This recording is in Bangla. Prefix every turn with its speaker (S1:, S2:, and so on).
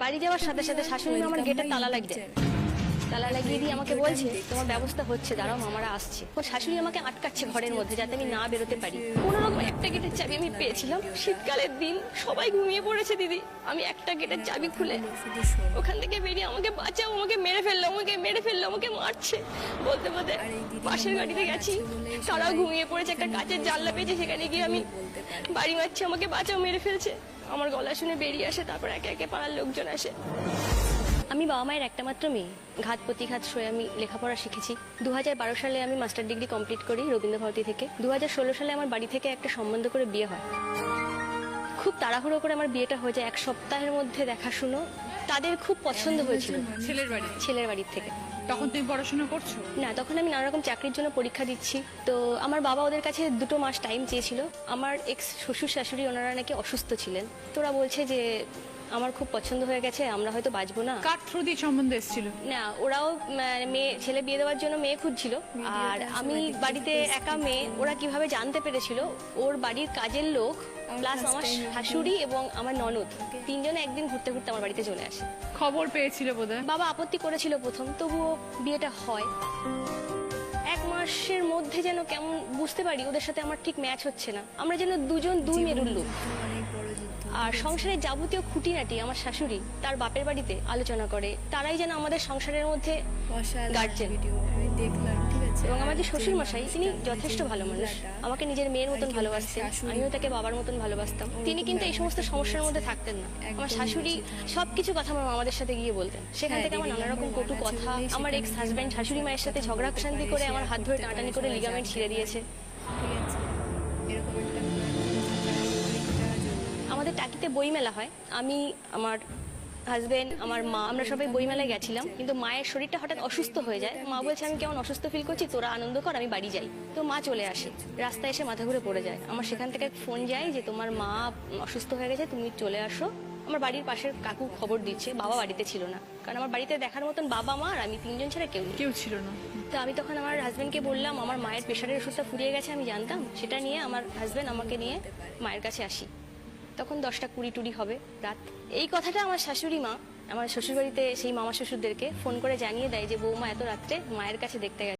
S1: বাড়ি যাওয়ার সাথে সাথে শাশুড়ি মা আমার গেটে তালা লাগিয়ে দিয়ে আমাকে বলছে তোমার ব্যবস্থা হচ্ছে, দাঁড়াও মামারা আসছে। ওর শাশুড়ি আমাকে আটকাচ্ছে ঘরের মধ্যে যাতে আমি না বেরোতে পারি। কোনোরকম একটা গেটের চাবি আমি পেয়েছিলাম। শীতকালের দিন, সবাই ঘুমিয়ে পড়েছে দিদি, আমি একটা গেটের চাবি খুলে ওখান থেকে বেরিয়ে আমাকে বাঁচাও, আমাকে মেরে ফেললো, আমাকে মারছে। বলতে বলতে পাশের গাড়িতে গেছি, তারাও ঘুমিয়ে পড়েছে। একটা কাচের জানলা পেয়েছে, সেখানে গিয়ে আমি বাড়ি মারছি, আমাকে বাঁচাও, মেরে ফেলছে। আমার গলা শুনে বেরিয়ে আসে, তারপর একে একে পাড়ার লোকজন আসে। আমি বাবা মায়ের একটা মাত্র মেয়ে। ঘাত প্রতিঘাত সয়ে আমি লেখাপড়া শিখেছি। 2012 সালে আমি মাস্টার ডিগ্রি কমপ্লিট করি রবীন্দ্রভারতী থেকে। 2016 সালে আমার বাড়ি থেকে একটা সম্বন্ধ করে বিয়ে হয়। খুব তাড়াহুড়ো করে আমার বিয়েটা হয়ে যায়, 1 সপ্তাহের মধ্যে দেখাশুনো। তাদের খুব পছন্দ হয়েছিল ছেলের বাড়ির থেকে।
S2: তখন তুমি পড়াশোনা করছো?
S1: না, তখন আমি নানা রকম চাকরির জন্য পরীক্ষা দিচ্ছি। তো আমার বাবা ওদের কাছে 2 মাস টাইম চেয়েছিল। আমার এক্স শ্বশুর শাশুড়ি ওনারা নাকি অসুস্থ ছিলেন। তোরা বলছে যে আমার খুব পছন্দ হয়ে গেছে, আমরা হয়তো বাঁচবো না।
S2: কার থ্রু দিয়ে সম্বন্ধ এসেছিল?
S1: না, ওরাও ছেলে বিয়ে দেওয়ার জন্য মেয়ে খুঁজছিল। আর আমি বাড়িতে একা মেয়ে, ওরা কিভাবে জানতে পেরেছিল, ওর বাড়ির কাজের লোক প্লাস আমার শাশুড়ি এবং আমার ননদ 3 জনে একদিন ঘুরতে ঘুরতে আমার বাড়িতে চলে আসে।
S2: খবর পেয়েছিল বোধহয়।
S1: বাবা আপত্তি করেছিল প্রথম, তবুও বিয়েটা হয়। 1 মাসের মধ্যে যেন কেমন বুঝতে পারি ওদের সাথে আমার ঠিক ম্যাচ হচ্ছে না। আমরা যেন দুই মেরুর লোক। আর সংসারের যাবতীয় খুঁটিনাটি আমার শাশুড়ি তার বাপের বাড়িতে আলোচনা করে। তারাই যেন আমাদের সংসারের মধ্যে গার্জেন। এবং আমার যে শ্বশুর মশাই, তিনি যথেষ্ট ভালো মানুষ, আমাকে নিজের মেয়ের মতন ভালোবাসতেন, আমিও তাকে বাবার মতন ভালোবাসতাম। তিনি কিন্তু এই সমস্ত সমস্যার মধ্যে থাকতেন না। আমার শাশুড়ি সবকিছু কথা আমার মামাদের সাথে গিয়ে বলতেন। সেখান থেকে আমার নানা রকম কটু কথা, আমার এক্স হাজব্যান্ড শাশুড়ি মায়ের সাথে ঝগড়া শান্তি করে আমার হাত ধরে টানাটানি করে লিগামেন্ট ছিঁড়ে দিয়েছে। আমাদের টাকিতে বইমেলা হয়। আমি, আমার হাজবেন্ড, আমার মা, আমরা সবাই বইমেলায় গেছিলাম। কিন্তু মায়ের শরীরটা হঠাৎ অসুস্থ হয়ে যায়। মা বলছে আমি কেমন অসুস্থ ফিল করছি, তোরা আনন্দ কর, আমি বাড়ি যাই। তো মা চলে আসে, রাস্তায় এসে মাথা ঘুরে পড়ে যায়। আমার সেখান থেকে ফোন যায় যে তোমার মা অসুস্থ হয়ে গেছে, তুমি চলে আসো। আমার বাড়ির পাশের কাকু খবর দিচ্ছে, বাবা বাড়িতে ছিল না, কারণ আমার বাড়িতে দেখার মতন বাবা মা আর আমি 3 জন ছাড়া কেউ
S2: ছিল না।
S1: তো আমি তখন আমার হাজব্যান্ডকে বললাম আমার মায়ের প্রেশারের ওষুধটা ফুরিয়ে গেছে, আমি জানতাম। সেটা নিয়ে আমার হাজব্যান্ড আমাকে নিয়ে মায়ের কাছে আসি। তখন 10টা 20 হবে রাত। এই কথাটা আমার শাশুড়ি মা আমার শ্বশুরবাড়িতে সেই মামা শ্বশুরদেরকে ফোন করে জানিয়ে দেয় যে বৌমা এত রাত্রে মায়ের কাছে দেখতে গেছে।